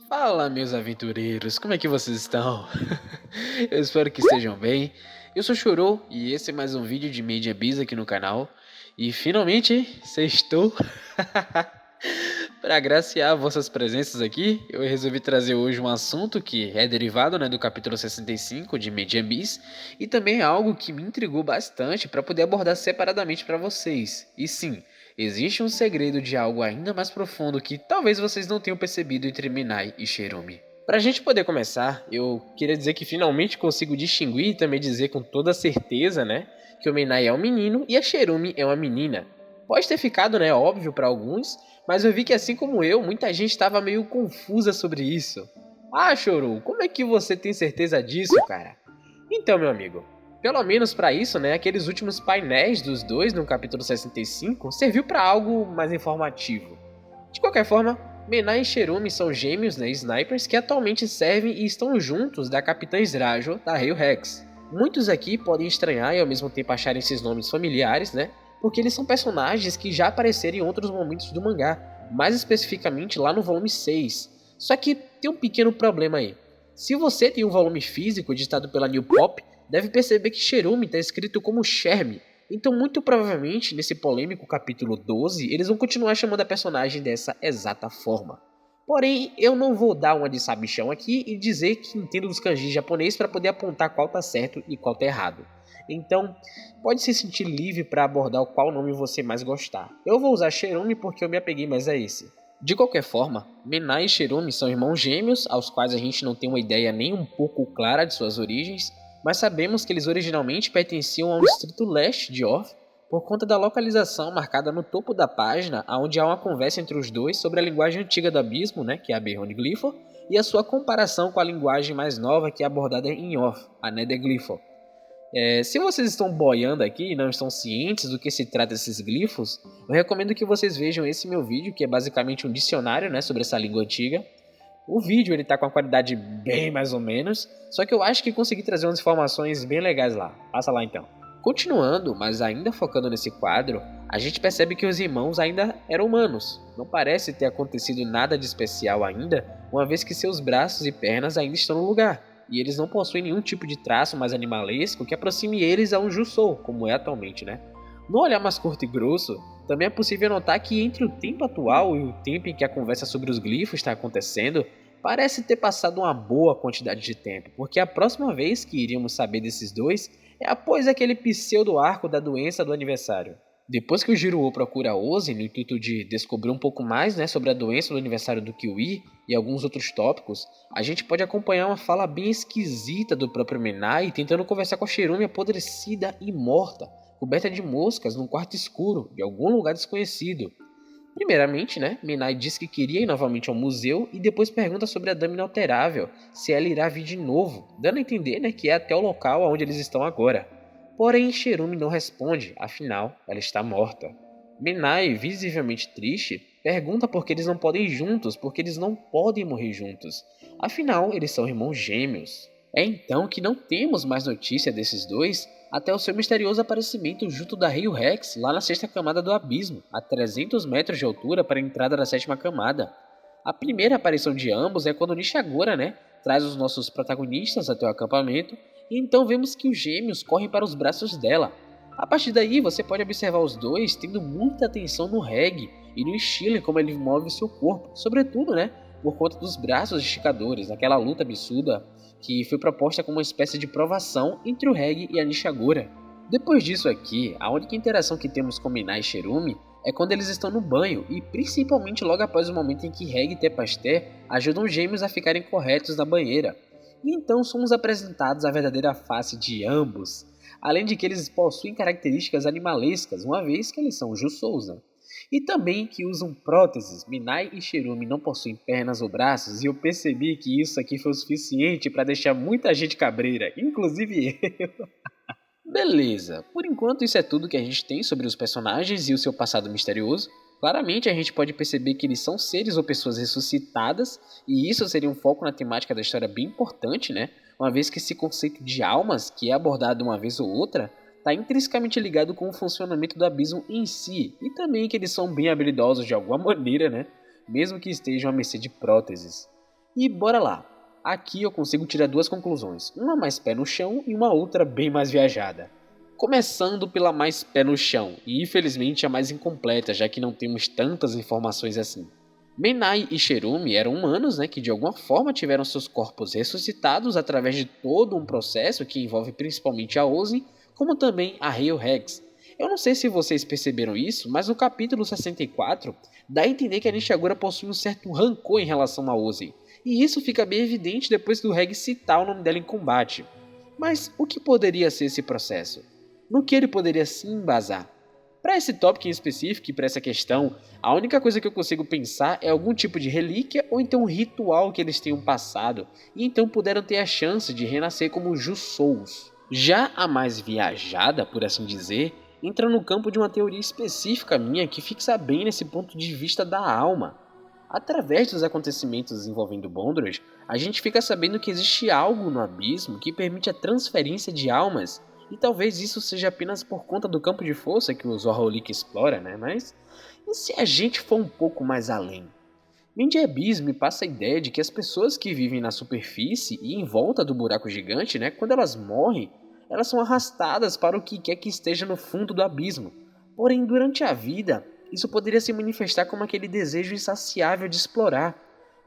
Fala, meus aventureiros, como é que vocês estão? Eu espero que estejam bem. Eu sou Chorou e esse é mais um vídeo de Made in Abyss aqui no canal. E finalmente, sextou. Para agraciar vossas presenças aqui, eu resolvi trazer hoje um assunto que é derivado, do capítulo 65 de Made in Abyss e também é algo que me intrigou bastante para poder abordar separadamente para vocês. E sim, existe um segredo de algo ainda mais profundo que talvez vocês não tenham percebido entre Minai e Cherumi. Pra gente poder começar, eu queria dizer que finalmente consigo distinguir e também dizer com toda certeza, que o Minai é um menino e a Cherumi é uma menina. Pode ter ficado, óbvio para alguns, mas eu vi que assim como eu, muita gente estava meio confusa sobre isso. Ah, Chorou, como é que você tem certeza disso, cara? Então, meu amigo, pelo menos para isso, aqueles últimos painéis dos dois no capítulo 65 serviu para algo mais informativo. De qualquer forma, Menai e Cherumi são gêmeos, snipers que atualmente servem e estão juntos da Capitã Srajo da Rei Rex. Muitos aqui podem estranhar e ao mesmo tempo acharem esses nomes familiares, porque eles são personagens que já apareceram em outros momentos do mangá, mais especificamente lá no volume 6. Só que tem um pequeno problema aí. Se você tem um volume físico editado pela New Pop, deve perceber que Cherumi está escrito como Shermie, então muito provavelmente nesse polêmico capítulo 12 eles vão continuar chamando a personagem dessa exata forma. Porém, eu não vou dar uma de sabichão aqui e dizer que entendo dos kanjis japonês para poder apontar qual tá certo e qual tá errado. Então, pode se sentir livre para abordar qual nome você mais gostar. Eu vou usar Cherumi porque eu me apeguei mais a esse. De qualquer forma, Menai e Cherumi são irmãos gêmeos, aos quais a gente não tem uma ideia nem um pouco clara de suas origens, mas sabemos que eles originalmente pertenciam ao distrito leste de Orth, por conta da localização marcada no topo da página, onde há uma conversa entre os dois sobre a linguagem antiga do abismo, que é a Berrone-Glyphor, e a sua comparação com a linguagem mais nova que é abordada em Orth, a Nether-Glyphor. Se vocês estão boiando aqui e não estão cientes do que se trata esses glifos, eu recomendo que vocês vejam esse meu vídeo, que é basicamente um dicionário sobre essa língua antiga. O vídeo ele tá com a qualidade bem mais ou menos, só que eu acho que consegui trazer umas informações bem legais lá. Passa lá então. Continuando, mas ainda focando nesse quadro, a gente percebe que os irmãos ainda eram humanos. Não parece ter acontecido nada de especial ainda, uma vez que seus braços e pernas ainda estão no lugar, e eles não possuem nenhum tipo de traço mais animalesco que aproxime eles a um Jusou, como é atualmente, No olhar mais curto e grosso, também é possível notar que entre o tempo atual e o tempo em que a conversa sobre os glifos está acontecendo, parece ter passado uma boa quantidade de tempo, porque a próxima vez que iríamos saber desses dois é após aquele pseudo-arco da doença do aniversário. Depois que o Jiruo procura Ozi no intuito de descobrir um pouco mais sobre a doença do aniversário do Kiwi e alguns outros tópicos, a gente pode acompanhar uma fala bem esquisita do próprio Menai tentando conversar com a Cherumi apodrecida e morta, coberta de moscas num quarto escuro de algum lugar desconhecido. Primeiramente, Minai diz que queria ir novamente ao museu e depois pergunta sobre a Dama Inalterável, se ela irá vir de novo, dando a entender que é até o local onde eles estão agora. Porém, Cherumi não responde, afinal, ela está morta. Minai, visivelmente triste, pergunta por que eles não podem ir juntos, porque eles não podem morrer juntos. Afinal, eles são irmãos gêmeos. É então que não temos mais notícia desses dois até o seu misterioso aparecimento junto da Rei Rex lá na sexta camada do abismo, a 300 metros de altura para a entrada da sétima camada. A primeira aparição de ambos é quando Nishagora, traz os nossos protagonistas até o acampamento, e então vemos que os gêmeos correm para os braços dela. A partir daí você pode observar os dois tendo muita atenção no Reg e no estilo em como ele move seu corpo, sobretudo, por conta dos braços esticadores, aquela luta absurda que foi proposta como uma espécie de provação entre o Reg e a Nishagora. Depois disso aqui, a única interação que temos com Minai e Cherumi é quando eles estão no banho e principalmente logo após o momento em que Reg e Tepasté ajudam os gêmeos a ficarem corretos na banheira. E então somos apresentados a verdadeira face de ambos, além de que eles possuem características animalescas, uma vez que eles são Jusous, E também que usam próteses. Minai e Cherumi não possuem pernas ou braços, e eu percebi que isso aqui foi o suficiente para deixar muita gente cabreira, inclusive eu. Beleza, por enquanto isso é tudo que a gente tem sobre os personagens e o seu passado misterioso. Claramente a gente pode perceber que eles são seres ou pessoas ressuscitadas, e isso seria um foco na temática da história bem importante, Uma vez que esse conceito de almas, que é abordado uma vez ou outra, está intrinsecamente ligado com o funcionamento do abismo em si, e também que eles são bem habilidosos de alguma maneira, Mesmo que estejam à mercê de próteses. E bora lá! Aqui eu consigo tirar duas conclusões, uma mais pé no chão e uma outra bem mais viajada. Começando pela mais pé no chão, e infelizmente a mais incompleta, já que não temos tantas informações assim. Menai e Cherumi eram humanos, que de alguma forma tiveram seus corpos ressuscitados através de todo um processo que envolve principalmente a Ozen, como também a Hail Rex. Eu não sei se vocês perceberam isso, mas no capítulo 64 dá a entender que a Nishigura possui um certo rancor em relação a Ozen, e isso fica bem evidente depois do Reg citar o nome dela em combate. Mas o que poderia ser esse processo? No que ele poderia se embasar? Para esse tópico em específico e para essa questão, a única coisa que eu consigo pensar é algum tipo de relíquia ou então um ritual que eles tenham passado e então puderam ter a chance de renascer como Jusous. Já a mais viajada, por assim dizer, entra no campo de uma teoria específica minha que fixa bem nesse ponto de vista da alma. Através dos acontecimentos envolvendo Bondros, a gente fica sabendo que existe algo no abismo que permite a transferência de almas, e talvez isso seja apenas por conta do campo de força que o Zorrolik explora, Mas e se a gente for um pouco mais além? Mind Abyss me passa a ideia de que as pessoas que vivem na superfície e em volta do buraco gigante, quando elas morrem, elas são arrastadas para o que quer que esteja no fundo do abismo. Porém, durante a vida, isso poderia se manifestar como aquele desejo insaciável de explorar.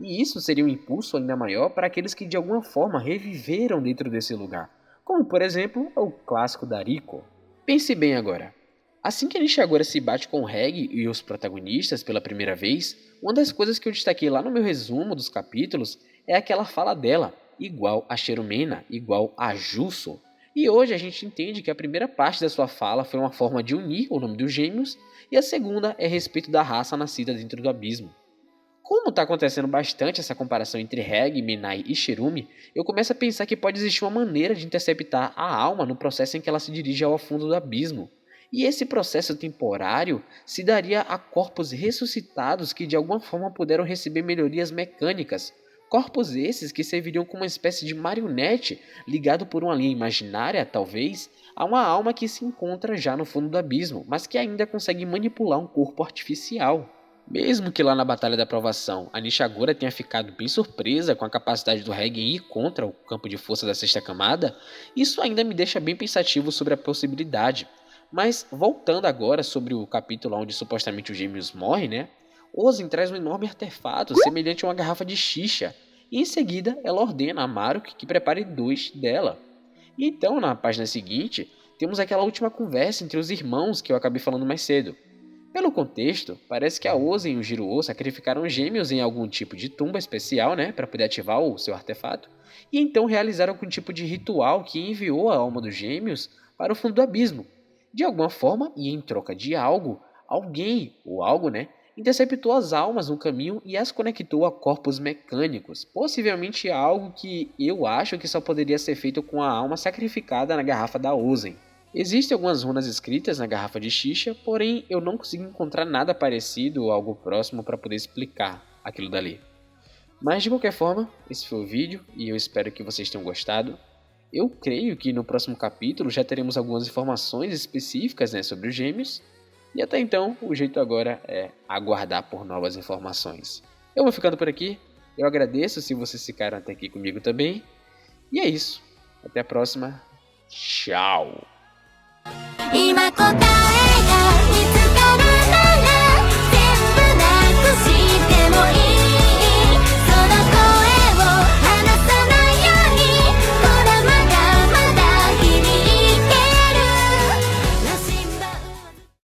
E isso seria um impulso ainda maior para aqueles que de alguma forma reviveram dentro desse lugar. Como, por exemplo, o clássico da Rico. Pense bem agora. Assim que a gente agora se bate com o Reg e os protagonistas pela primeira vez, uma das coisas que eu destaquei lá no meu resumo dos capítulos é aquela fala dela, igual a Cherumena, igual a Jusso. E hoje a gente entende que a primeira parte da sua fala foi uma forma de unir o nome dos gêmeos, e a segunda é a respeito da raça nascida dentro do abismo. Como está acontecendo bastante essa comparação entre Reg, Menai e Cherumi, eu começo a pensar que pode existir uma maneira de interceptar a alma no processo em que ela se dirige ao fundo do abismo. E esse processo temporário se daria a corpos ressuscitados que de alguma forma puderam receber melhorias mecânicas. Corpos esses que serviriam como uma espécie de marionete ligado por uma linha imaginária, talvez, a uma alma que se encontra já no fundo do abismo, mas que ainda consegue manipular um corpo artificial. Mesmo que lá na Batalha da Provação a Nishigura tenha ficado bem surpresa com a capacidade do Reg em ir contra o campo de força da sexta camada, isso ainda me deixa bem pensativo sobre a possibilidade. Mas voltando agora sobre o capítulo onde supostamente os gêmeos morrem, Ozen traz um enorme artefato semelhante a uma garrafa de xixa, e em seguida ela ordena a Maruk que prepare 2 dela. E então na página seguinte temos aquela última conversa entre os irmãos que eu acabei falando mais cedo. Pelo contexto, parece que a Ozen e o Jiruo sacrificaram gêmeos em algum tipo de tumba especial, para poder ativar o seu artefato, e então realizaram algum tipo de ritual que enviou a alma dos gêmeos para o fundo do abismo. De alguma forma, e em troca de algo, alguém ou algo, interceptou as almas no caminho e as conectou a corpos mecânicos, possivelmente algo que eu acho que só poderia ser feito com a alma sacrificada na garrafa da Ozen. Existem algumas runas escritas na garrafa de xixa, porém eu não consegui encontrar nada parecido ou algo próximo para poder explicar aquilo dali. Mas de qualquer forma, esse foi o vídeo e eu espero que vocês tenham gostado. Eu creio que no próximo capítulo já teremos algumas informações específicas sobre os gêmeos, e até então o jeito agora é aguardar por novas informações. Eu vou ficando por aqui, eu agradeço se vocês ficaram até aqui comigo também, e é isso. Até a próxima, tchau! 今答え